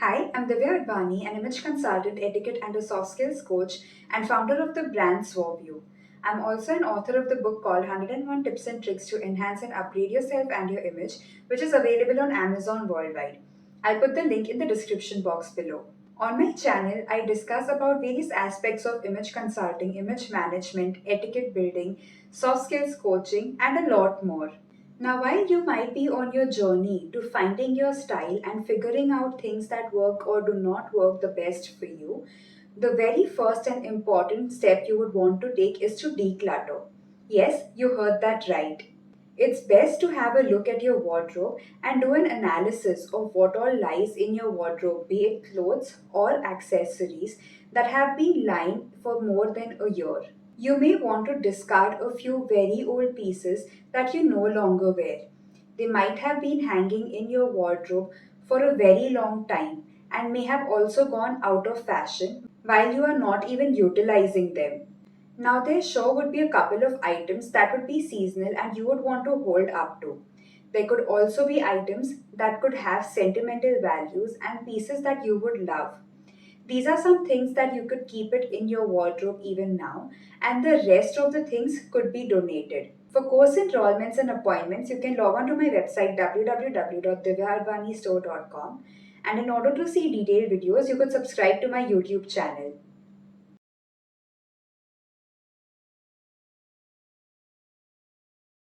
Hi, I'm Divyaa Advaani, an image consultant, etiquette, and a soft skills coach, and founder of the brand Suave. I'm also an author of the book called 101 Tips and Tricks to Enhance and Upgrade Yourself and Your Image, which is available on Amazon worldwide. I'll put the link in the description box below. On my channel, I discuss about various aspects of image consulting, image management, etiquette building, soft skills coaching, and a lot more. Now, while you might be on your journey to finding your style and figuring out things that work or do not work the best for you, the very first and important step you would want to take is to declutter. Yes, you heard that right. It's best to have a look at your wardrobe and do an analysis of what all lies in your wardrobe, be it clothes or accessories that have been lying for more than a year. You may want to discard a few very old pieces that you no longer wear. They might have been hanging in your wardrobe for a very long time and may have also gone out of fashion while you are not even utilizing them. Now, there sure would be a couple of items that would be seasonal and you would want to hold up to. There could also be items that could have sentimental values and pieces that you would love. These are some things that you could keep it in your wardrobe even now, and the rest of the things could be donated. For course enrollments and appointments, you can log on to my website www.divyaadvanistore.com, and in order to see detailed videos, you could subscribe to my YouTube channel.